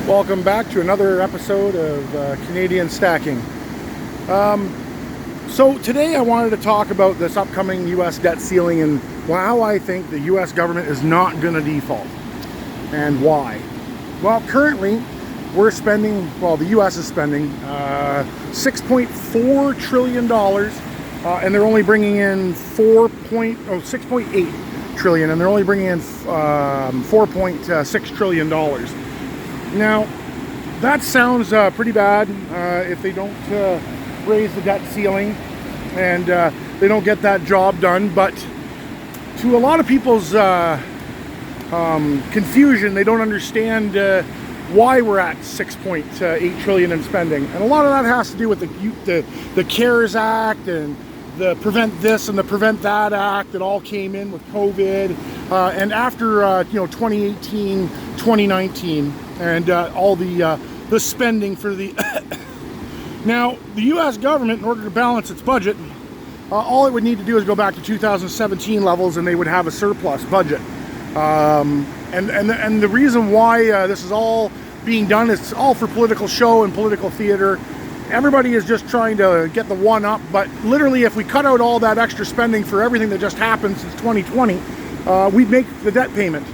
Welcome back to another episode of Canadian Stacking. So today I wanted to talk about this upcoming U.S. debt ceiling and how I think the U.S. government is not going to default and why. Well, currently we're spending, the U.S. is spending $6.4 trillion and they're only bringing in 6.8 trillion and they're only bringing in $4.6 trillion. Now, that sounds pretty bad if they don't raise the debt ceiling and they don't get that job done. But to a lot of people's confusion, they don't understand why we're at 6.8 trillion in spending. And a lot of that has to do with the CARES Act and the Prevent This and the Prevent That Act that all came in with COVID. And after 2018, 2019, and all the spending for the now the U.S. government, in order to balance its budget, all it would need to do is go back to 2017 levels, and they would have a surplus budget. And the reason why this is all being done is it's all for political show and political theater. Everybody is just trying to get the one up, but literally, if we cut out all that extra spending for everything that just happened since 2020, we'd make the debt payment.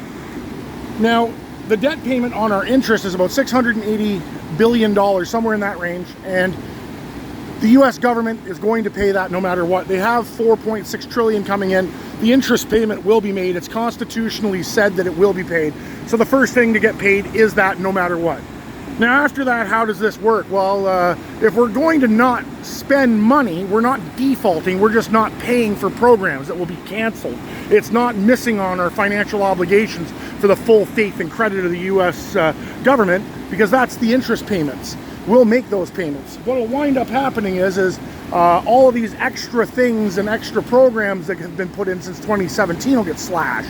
Now, the debt payment on our interest is about $680 billion, somewhere in that range, and the U.S. government is going to pay that no matter what. They have $4.6 trillion coming in. The interest payment will be made. It's constitutionally said that it will be paid. So the first thing to get paid is that no matter what. Now, after that, how does this work? Well, if we're going to not spend money, we're not defaulting, we're just not paying for programs that will be canceled. It's not missing on our financial obligations for the full faith and credit of the U.S. Government, because that's the interest payments. We'll make those payments. What will wind up happening is all of these extra things and extra programs that have been put in since 2017 will get slashed.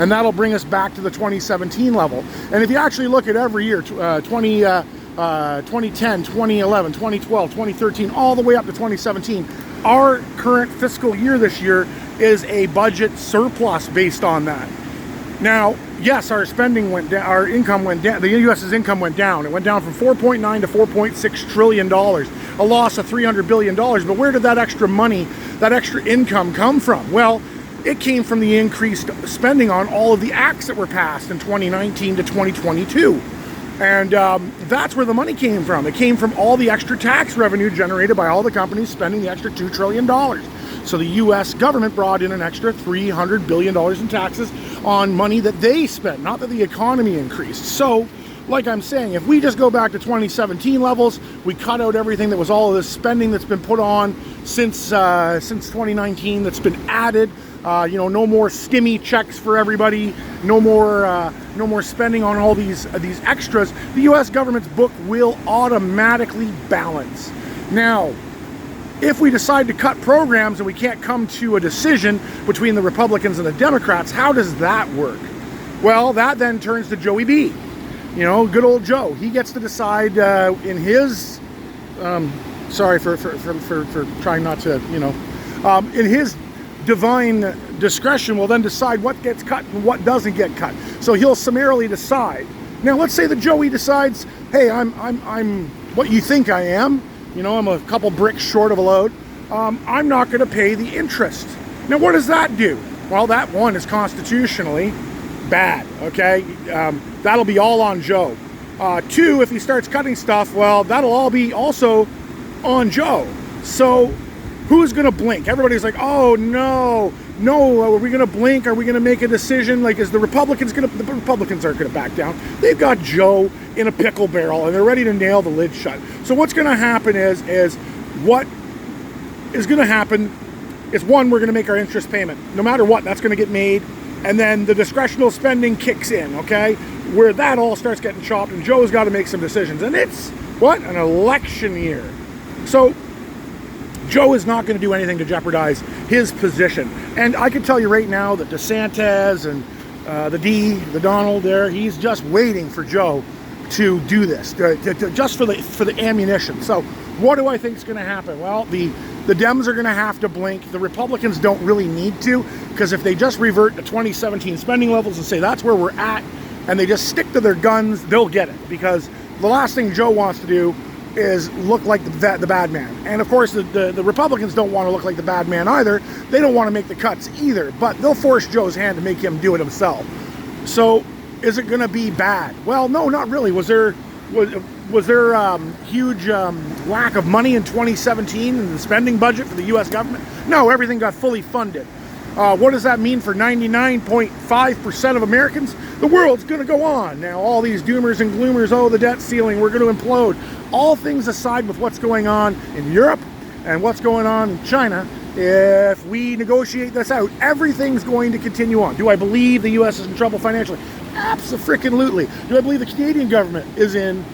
And that'll bring us back to the 2017 level. And if you actually look at every year, 2010, 2011, 2012, 2013, all the way up to 2017, our current fiscal year this year is a budget surplus based on that. Now, yes, our spending went down, our income went down, the U.S.'s income went down. It went down from 4.9 to $4.6 trillion, a loss of $300 billion. But where did that extra money, that extra income come from? Well, it came from the increased spending on all of the acts that were passed in 2019 to 2022. And that's where the money came from. It came from all the extra tax revenue generated by all the companies spending the extra $2 trillion. So the U.S. government brought in an extra $300 billion in taxes on money that they spent, not that the economy increased. So, like I'm saying, if we just go back to 2017 levels, we cut out everything that was all of this spending that's been put on since 2019 that's been added. No more stimmy checks for everybody. No more spending on all these extras. The U.S. government's book will automatically balance. Now, if we decide to cut programs and we can't come to a decision between the Republicans and the Democrats, how does that work? Well, that then turns to Joey B. Good old Joe. He gets to decide in his. Sorry for trying not to. In his divine discretion, will then decide what gets cut and what doesn't get cut. So he'll summarily decide. Now, let's say that Joey decides, hey, I'm what you think I am. I'm a couple bricks short of a load. I'm not going to pay the interest. Now, what does that do? Well, that one is constitutionally bad, okay? That'll be all on Joe. Two, if he starts cutting stuff, well, that'll all be also on Joe. So who's going to blink? Everybody's like, oh, no, are we going to blink? Are we going to make a decision? Like, is the Republicans going to... The Republicans aren't going to back down. They've got Joe in a pickle barrel, and they're ready to nail the lid shut. So what's going to happen is what is going to happen is, one, we're going to make our interest payment. No matter what, that's going to get made. And then the discretional spending kicks in, okay? Where that all starts getting chopped, and Joe's got to make some decisions. And it's, what? An election year. So Joe is not going to do anything to jeopardize his position. And I can tell you right now that DeSantis and the Donald there, he's just waiting for Joe to do this, just for the ammunition. So what do I think is going to happen? Well, the Dems are going to have to blink. The Republicans don't really need to, because if they just revert to 2017 spending levels and say that's where we're at and they just stick to their guns, they'll get it. Because the last thing Joe wants to do is look like the bad man. And of course, the Republicans don't want to look like the bad man either. They don't want to make the cuts either, but they'll force Joe's hand to make him do it himself. So is it going to be bad? Well, no, not really. Was there huge lack of money in 2017 in the spending budget for the U.S. government? No, everything got fully funded. What does that mean for 99.5% of Americans? The world's going to go on. Now, all these doomers and gloomers, oh, the debt ceiling, we're going to implode. All things aside with what's going on in Europe and what's going on in China, if we negotiate this out, everything's going to continue on. Do I believe the U.S. is in trouble financially? Abso-freaking-lutely. Do I believe the Canadian government is in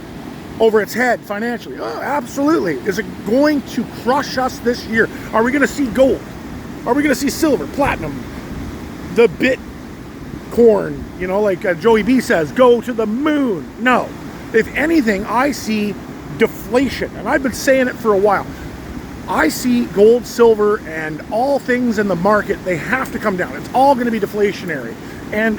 over its head financially? Oh, absolutely. Is it going to crush us this year? Are we going to see gold? Are we going to see silver, platinum, the Bitcoin, you know, like Joey B says, go to the moon? No. If anything, I see deflation. And I've been saying it for a while. I see gold, silver, and all things in the market, they have to come down. It's all going to be deflationary. And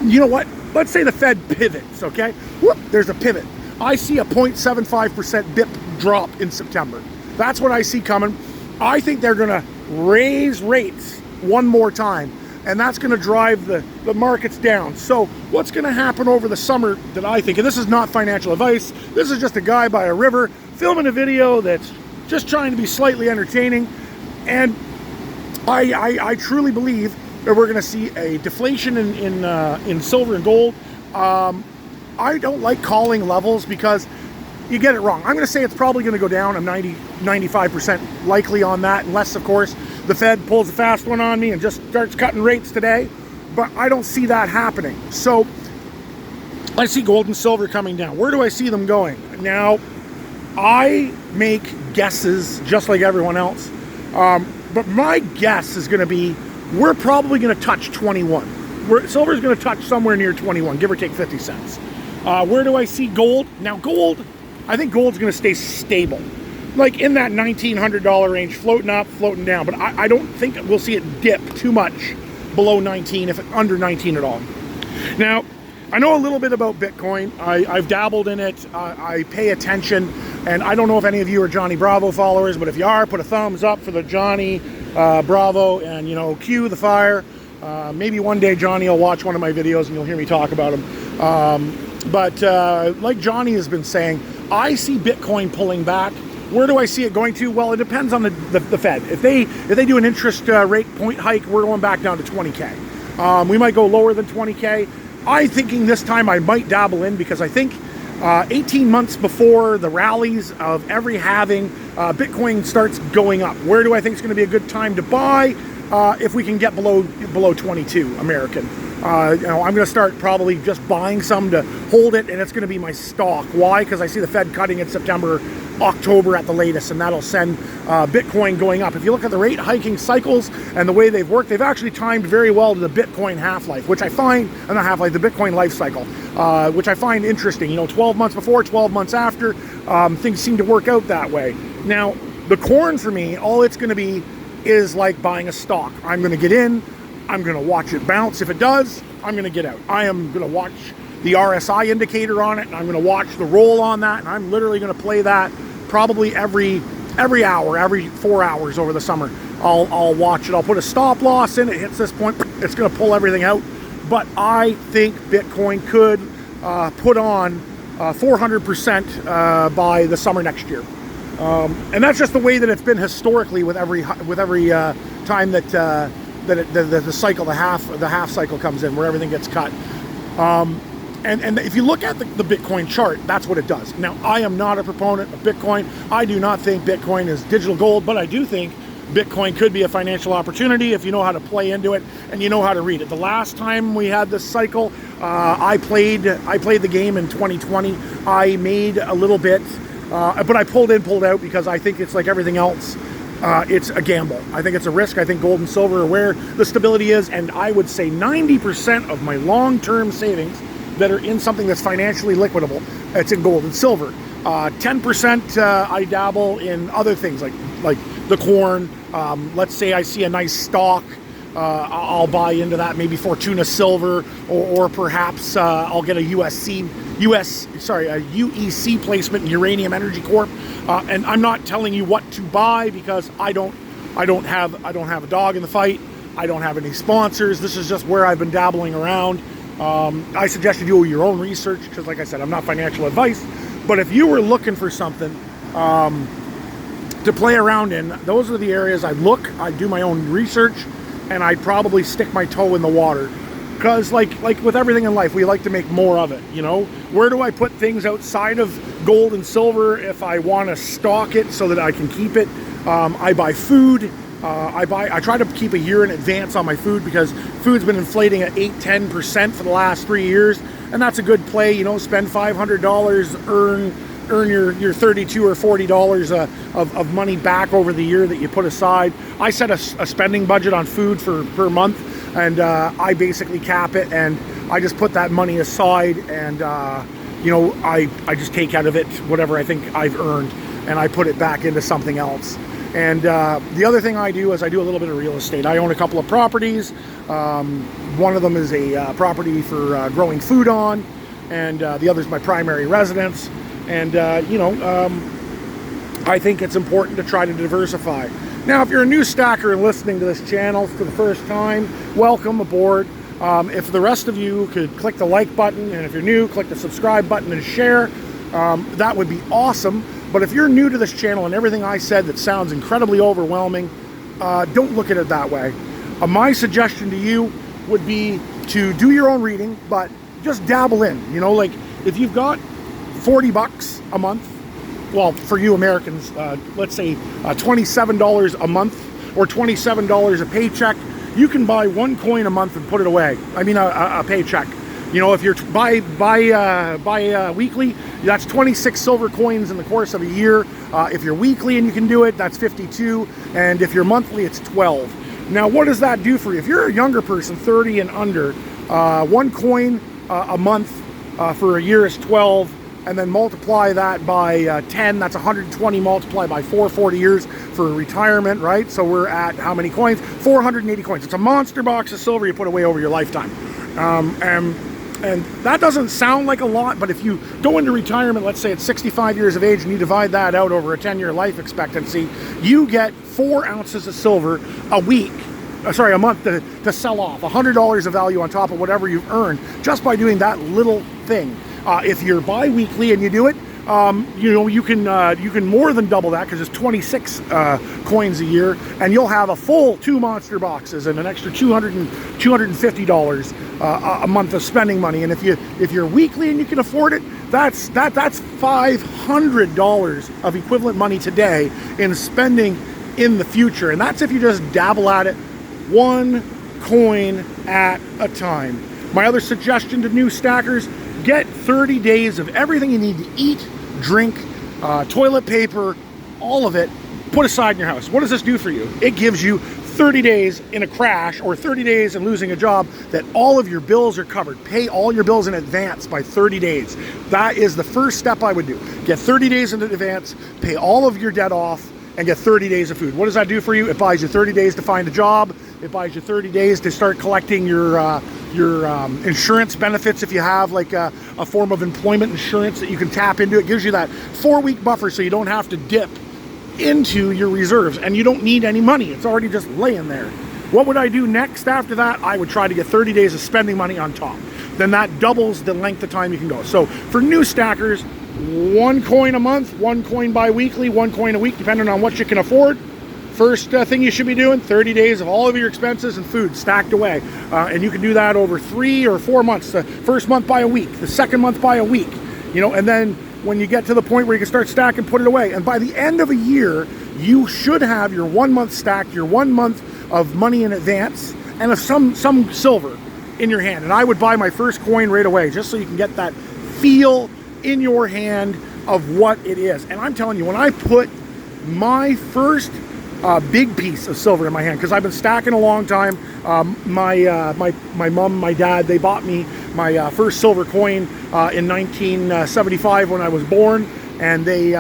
you know what? Let's say the Fed pivots, okay? Whoop, there's a pivot. I see a 0.75% BIP drop in September. That's what I see coming. I think they're going to raise rates one more time, and that's going to drive the markets down. So what's going to happen over the summer that I think, and this is not financial advice, this is just a guy by a river filming a video that's just trying to be slightly entertaining, and I truly believe that we're going to see a deflation in silver and gold. I don't like calling levels because you get it wrong. I'm going to say it's probably going to go down. I'm 95% likely on that, unless, of course, the Fed pulls a fast one on me and just starts cutting rates today. But I don't see that happening. So I see gold and silver coming down. Where do I see them going? Now, I make guesses just like everyone else. But my guess is going to be we're probably going to touch 21. Silver's going to touch somewhere near 21, give or take 50 cents. Where do I see gold? Now, gold, I think gold's going to stay stable, like in that $1,900 range, floating up, floating down. But I don't think we'll see it dip too much below 19, if under 19 at all. Now, I know a little bit about Bitcoin. I've dabbled in it. I pay attention, and I don't know if any of you are Johnny Bravo followers, but if you are, put a thumbs up for the Johnny Bravo, and, you know, cue the fire. Maybe one day Johnny will watch one of my videos and you'll hear me talk about him. But like Johnny has been saying, I see Bitcoin pulling back. Where do I see it going to? Well, it depends on the Fed. If they do an interest rate point hike, we're going back down to 20K. We might go lower than 20K. I'm thinking this time I might dabble in, because I think 18 months before the rallies of every halving, Bitcoin starts going up. Where do I think it's going to be a good time to buy? If we can get below 22 American. I'm going to start probably just buying some to hold it, and it's going to be my stock. Why? Because I see the Fed cutting in September, October at the latest, and that'll send Bitcoin going up. If you look at the rate hiking cycles and the way they've worked, they've actually timed very well to the Bitcoin half-life, which I find, not half-life, the Bitcoin life cycle, which I find interesting. 12 months before, 12 months after, things seem to work out that way. Now, the corn for me, all it's going to be is like buying a stock. I'm going to get in, I'm going to watch it bounce. If it does, I'm going to get out. I am going to watch the RSI indicator on it, and I'm going to watch the roll on that, and I'm literally going to play that probably every hour, every 4 hours over the summer. I'll watch it. I'll put a stop loss in. It hits this point, it's going to pull everything out. But I think Bitcoin could put on 400% by the summer next year. And that's just the way that it's been historically with every time that the cycle, the half cycle comes in, where everything gets cut. And if you look at the Bitcoin chart, that's what it does. Now, I am not a proponent of Bitcoin. I do not think Bitcoin is digital gold, but I do think Bitcoin could be a financial opportunity if you know how to play into it and you know how to read it. The last time we had this cycle, I played the game in 2020. I made a little bit, but I pulled in, pulled out, because I think it's like everything else. It's a gamble. I think it's a risk. I think gold and silver are where the stability is, and I would say 90% of my long-term savings that are in something that's financially liquidable, it's in gold and silver. 10% I dabble in other things like the corn. Let's say I see a nice stock I'll buy into that, maybe Fortuna Silver, or perhaps I'll get a UEC placement in Uranium Energy Corp. And I'm not telling you what to buy because I don't have a dog in the fight. I don't have any sponsors. This is just where I've been dabbling around. I suggest you do your own research because, like I said, I'm not financial advice. But if you were looking for something to play around in, those are the areas I'd look. I'd do my own research, and I'd probably stick my toe in the water. Because like with everything in life, we like to make more of it, you know? Where do I put things outside of gold and silver if I want to stock it so that I can keep it? I buy food. I try to keep a year in advance on my food because food's been inflating at 8-10% for the last 3 years, and that's a good play. You know, spend $500, earn your $32 or $40 of money back over the year that you put aside. I set a spending budget on food per month, and I basically cap it, and I just put that money aside, and you know, I just take out of it whatever I think I've earned, and I put it back into something else. And the other thing I do is I do a little bit of real estate. I own a couple of properties. One of them is a property for growing food on, and the other is my primary residence. And you know, I think it's important to try to diversify. Now, if you're a new stacker and listening to this channel for the first time, welcome aboard. If the rest of you could click the like button, and if you're new, click the subscribe button and share, that would be awesome. But if you're new to this channel and everything I said that sounds incredibly overwhelming, don't look at it that way. My suggestion to you would be to do your own reading, but just dabble in. You know, like if you've got $40 a month, well, for you Americans, let's say $27 a month or $27 a paycheck, you can buy one coin a month and put it away. I mean, a paycheck. You know, if you're buy weekly, that's 26 silver coins in the course of a year. If you're weekly and you can do it, that's 52. And if you're monthly, it's 12. Now, what does that do for you? If you're a younger person, 30 and under, one coin a month for a year is 12. And then multiply that by 10, that's 120 multiplied by 40 years for retirement, right? So we're at how many coins? 480 coins. It's a monster box of silver you put away over your lifetime. And that doesn't sound like a lot, but if you go into retirement, let's say at 65 years of age, and you divide that out over a 10-year life expectancy, you get 4 ounces of silver a month to sell off. $100 of value on top of whatever you've earned just by doing that little thing. If you're bi-weekly and you do it, you know, you can more than double that because it's 26 coins a year, and you'll have a full 2 monster boxes and an extra $250 a month of spending money. And if you're weekly and you can afford it, that's $500 of equivalent money today in spending in the future. And that's if you just dabble at it, one coin at a time. My other suggestion to new stackers: get 30 days of everything you need to eat, drink, toilet paper, all of it, put aside in your house. What does this do for you? It gives you 30 days in a crash or 30 days in losing a job that all of your bills are covered. Pay all your bills in advance by 30 days. That is the first step I would do. Get 30 days in advance, pay all of your debt off, and get 30 days of food. What does that do for you? It buys you 30 days to find a job. It buys you 30 days to start collecting your insurance benefits if you have like a form of employment insurance that you can tap into. It gives you that 4-week buffer so you don't have to dip into your reserves, and you don't need any money. It's already just laying there. What would I do next after that? I would try to get 30 days of spending money on top. Then that doubles the length of time you can go. So for new stackers, 1 coin a month, 1 coin bi-weekly, 1 coin a week, depending on what you can afford. First thing you should be doing, 30 days of all of your expenses and food stacked away. And you can do that over 3 or 4 months. The first month by a week, the second month by a week, you know, and then when you get to the point where you can start stacking, put it away. And by the end of a year, you should have your 1 month stacked, your 1 month of money in advance, and of some silver in your hand. And I would buy my first coin right away, just so you can get that feel in your hand of what it is. And I'm telling you, when I put my first big piece of silver in my hand, because I've been stacking a long time. My mom, my dad, they bought me my first silver coin in 1975 when I was born, and they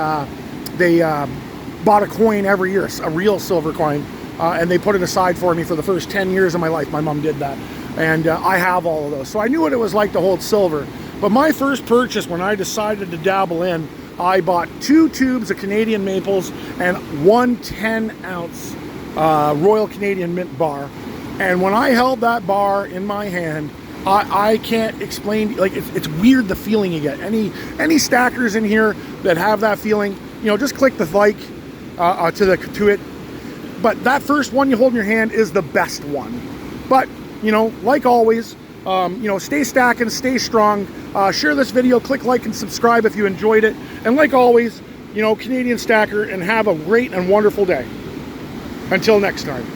bought a coin every year, a real silver coin. and they put it aside for me for the first 10 years of my life. My mom did that, and I have all of those. So I knew what it was like to hold silver. But my first purchase, when I decided to dabble in, I bought 2 tubes of Canadian maples and 1 10-ounce Royal Canadian Mint bar. And when I held that bar in my hand, I can't explain, like, it's weird the feeling you get. Any stackers in here that have that feeling, you know, just click the like to it. But that first one you hold in your hand is the best one. But, you know, like always, you know, stay stacking, stay strong. Share this video, click like and subscribe if you enjoyed it. And like always, you know, Canadian stacker, and have a great and wonderful day. Until next time.